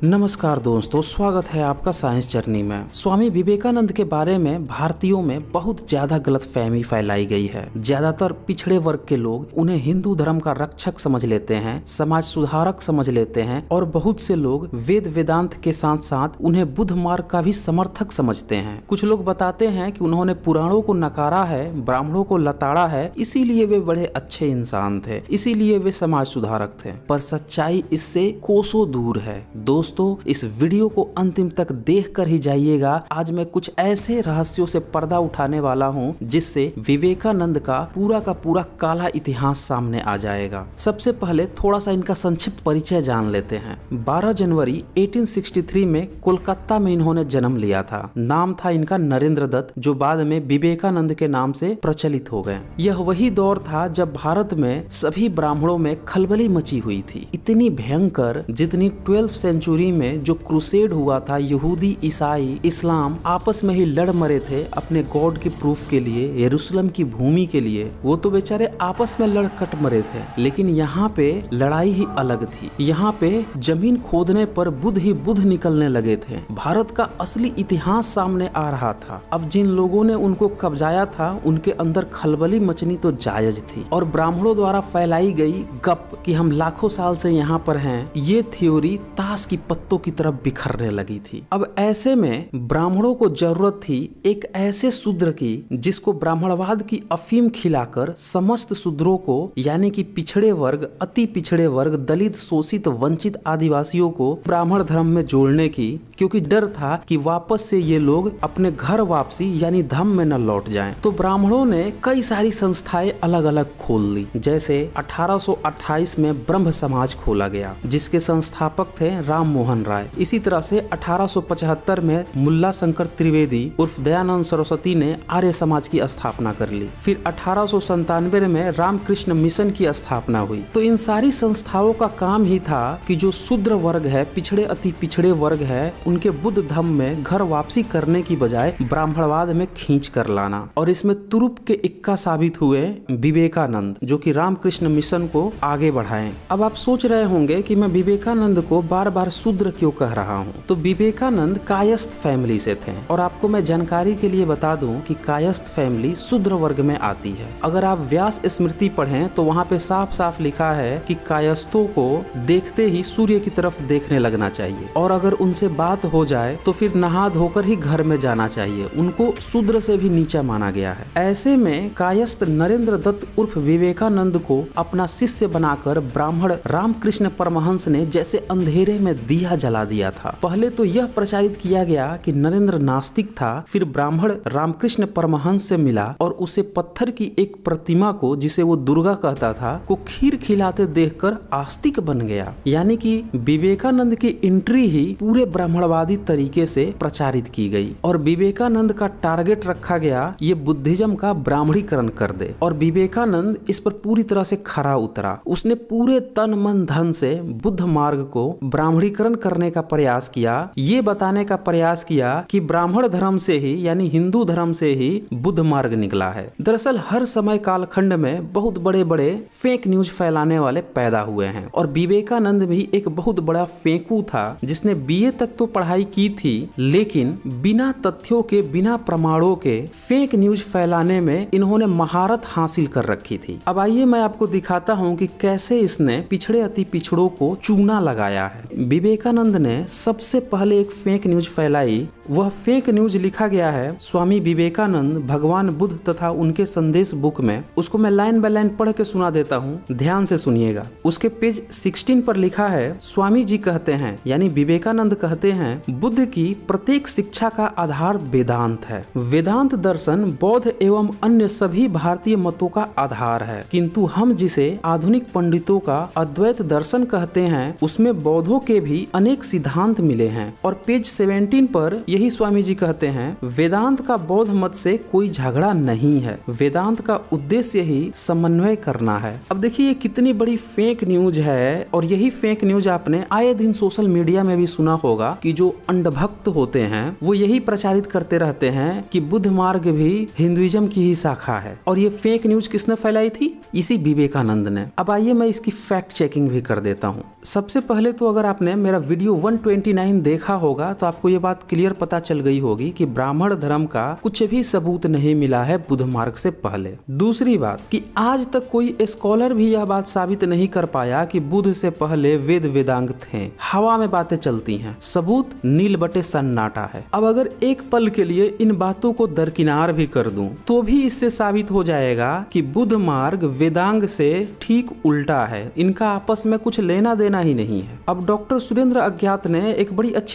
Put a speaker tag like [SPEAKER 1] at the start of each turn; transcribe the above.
[SPEAKER 1] नमस्कार दोस्तों, स्वागत है आपका साइंस जर्नी में। स्वामी विवेकानंद के बारे में भारतीयों में बहुत ज्यादा गलतफहमी फैलाई गई है। ज्यादातर पिछड़े वर्ग के लोग उन्हें हिंदू धर्म का रक्षक समझ लेते हैं, समाज सुधारक समझ लेते हैं और बहुत से लोग वेद वेदांत के साथ साथ उन्हें बुद्ध मार्ग का भी समर्थक समझते हैं। कुछ लोग बताते हैं कि उन्होंने पुराणों को नकारा है, ब्राह्मणों को लताड़ा है, इसीलिए वे बड़े अच्छे इंसान थे, इसीलिए वे समाज सुधारक थे। पर सच्चाई इससे कोसों दूर है। दोस्तों, इस वीडियो को अंतिम तक देखकर ही जाइएगा। आज मैं कुछ ऐसे रहस्यों से पर्दा उठाने वाला हूँ जिससे विवेकानंद का पूरा काला इतिहास सामने आ जाएगा। सबसे पहले थोड़ा सा इनका संक्षिप्त परिचय जान लेते हैं। 12 जनवरी 1863 में कोलकाता में इन्होंने जन्म लिया था। नाम था इनका नरेंद्र दत्त, जो बाद में विवेकानंद के नाम से प्रचलित हो गए। यह वही दौर था जब भारत में सभी ब्राह्मणों में खलबली मची हुई थी, इतनी भयंकर जितनी 12th सेंचुरी में जो क्रूसेड हुआ था। यहूदी, ईसाई, इस्लाम आपस में ही लड़ मरे थे अपने गॉड की प्रूफ के लिए, यरूशलेम की भूमि के लिए। वो तो बेचारे आपस में लड़ कट मरे थे, लेकिन यहाँ पे लड़ाई ही अलग थी। यहाँ पे जमीन खोदने पर बुद्ध ही बुद्ध निकलने लगे थे। भारत का असली इतिहास सामने आ रहा था। अब जिन लोगों ने उनको कब्जाया था उनके अंदर खलबली मचनी तो जायज थी, और ब्राह्मणों द्वारा फैलाई गई गप कि हम लाखों साल से यहाँ पर हैं, ये थ्योरी ताश की पत्तों की तरफ बिखरने लगी थी। अब ऐसे में ब्राह्मणों को जरूरत थी एक ऐसे शूद्र की जिसको ब्राह्मणवाद की अफीम खिलाकर समस्त शूद्रों को, यानी कि पिछड़े वर्ग, अति पिछड़े वर्ग, दलित, शोषित, वंचित आदिवासियों को ब्राह्मण धर्म में जोड़ने की, क्योंकि डर था कि वापस से ये लोग अपने घर वापसी यानी धर्म में न लौट जाएं। तो ब्राह्मणों ने कई सारी संस्थाएं अलग अलग खोल ली। जैसे 1828 में ब्रह्म समाज खोला गया जिसके संस्थापक थे राम मोहन राय। इसी तरह से 1875 में मुल्ला शंकर त्रिवेदी उर्फ दयानंद सरस्वती ने आर्य समाज की स्थापना कर ली। फिर 1897 में रामकृष्ण मिशन की स्थापना हुई। तो इन सारी संस्थाओं का काम ही था कि जो शूद्र वर्ग है, पिछड़े अति पिछड़े वर्ग है, उनके बुद्ध धर्म में घर वापसी करने की बजाय ब्राह्मणवाद में खींच कर लाना। और इसमें तुरुप के इक्का साबित हुए विवेकानंद, जो कि रामकृष्ण मिशन को आगे बढ़ाएं। अब आप सोच रहे होंगे कि मैं विवेकानंद को बार बार शूद्र क्यों कह रहा हूँ। तो विवेकानंद कायस्थ फैमिली से थे, और आपको मैं जानकारी के लिए बता दूं कि कायस्थ फैमिली शूद्र वर्ग में आती है। अगर आप व्यास स्मृति पढ़ें तो वहाँ पे साफ साफ लिखा है कि कायस्थों को देखते ही सूर्य की तरफ देखने लगना चाहिए, और अगर उनसे बात हो जाए तो फिर नहा धोकर ही घर में जाना चाहिए। उनको शूद्र से भी नीचा माना गया है। ऐसे में कायस्थ नरेंद्र दत्त उर्फ विवेकानंद को अपना शिष्य बनाकर ब्राह्मण रामकृष्ण परमहंस ने जैसे अंधेरे में दिया जला दिया था। पहले तो यह प्रचारित किया गया कि नरेंद्र नास्तिक था, फिर ब्राह्मण रामकृष्ण परमहंस से मिला और उसे पत्थर की एक प्रतिमा को, जिसे वो दुर्गा कहता था, को खीर खिलाते देखकर आस्तिक बन गया। यानी कि विवेकानंद की एंट्री ही पूरे ब्राह्मणवादी तरीके से प्रचारित की गई, और विवेकानंद का टारगेट रखा गया ये बुद्धिज्म का ब्राह्मणीकरण कर दे। और विवेकानंद इस पर पूरी तरह से खरा उतरा। उसने पूरे तन मन धन से बुद्ध मार्ग को ब्राह्मणीकरण करने का प्रयास किया, ये बताने का प्रयास किया कि ब्राह्मण धर्म से ही, यानी हिंदू धर्म से ही बुद्ध मार्ग निकला है। दरअसल हर समय कालखंड में बहुत बड़े बड़े फेक न्यूज फैलाने वाले पैदा हुए हैं, और विवेकानंद भी एक बहुत बड़ा फेंकू था जिसने बीए तक तो पढ़ाई की थी, लेकिन बिना तथ्यों के, बिना प्रमाणों के फेक न्यूज फैलाने में इन्होंने महारत हासिल कर रखी थी। अब आइए मैं आपको दिखाता हूँ कि कैसे इसने पिछड़े अति पिछड़ों को चूना लगाया है। विवेकानंद ने सबसे पहले एक फेक न्यूज फैलाई। वह फेक न्यूज लिखा गया है स्वामी विवेकानंद भगवान बुद्ध तथा उनके संदेश बुक में। उसको मैं लाइन बाय लाइन पढ़ के सुना देता हूँ, ध्यान से सुनिएगा। उसके पेज 16 पर लिखा है, स्वामी जी कहते हैं, यानी विवेकानंद कहते हैं, बुद्ध की प्रत्येक शिक्षा का आधार वेदांत है। वेदांत दर्शन बौद्ध एवं अन्य सभी भारतीय मतों का आधार है, किंतु हम जिसे आधुनिक पंडितों का अद्वैत दर्शन कहते हैं उसमें बौद्धों के भी अनेक सिद्धांत मिले हैं। और पेज 17 पर यही स्वामी जी कहते हैं, वेदांत का बौद्ध मत से कोई झगड़ा नहीं है, वेदांत का उद्देश्य ही समन्वय करना है। अब देखिए ये कितनी बड़ी फेक न्यूज है, और यही फेक न्यूज आपने आए दिन सोशल मीडिया में भी सुना होगा कि जो अंधभक्त होते हैं वो यही प्रचारित करते रहते हैं कि बुद्ध मार्ग भी हिंदुइज्म की ही शाखा है। और ये फेक न्यूज किसने फैलाई थी? इसी विवेकानंद ने। अब आइए मैं इसकी फैक्ट चेकिंग भी कर देता हूँ। सबसे पहले तो अगर आपने मेरा वीडियो 129 देखा होगा तो आपको ये बात क्लियर पता चल गई होगी कि ब्राह्मण धर्म का कुछ भी सबूत नहीं मिला है बुद्ध मार्ग से पहले। दूसरी बात कि आज तक कोई स्कॉलर भी यह बात साबित नहीं कर पाया कि बुद्ध से पहले वेद वेदांग थे। हवा में बातें चलती हैं, सबूत नील बटे सन्नाटा है। अब अगर एक पल के लिए इन बातों को दरकिनार भी कर दूं तो भी इससे साबित हो जाएगा कि बुद्ध मार्ग वेदांग से ठीक उल्टा है, इनका आपस में कुछ लेना देना ही नहीं है। अब डॉक्टर सुरेंद्र अज्ञात ने एक बड़ी अच्छी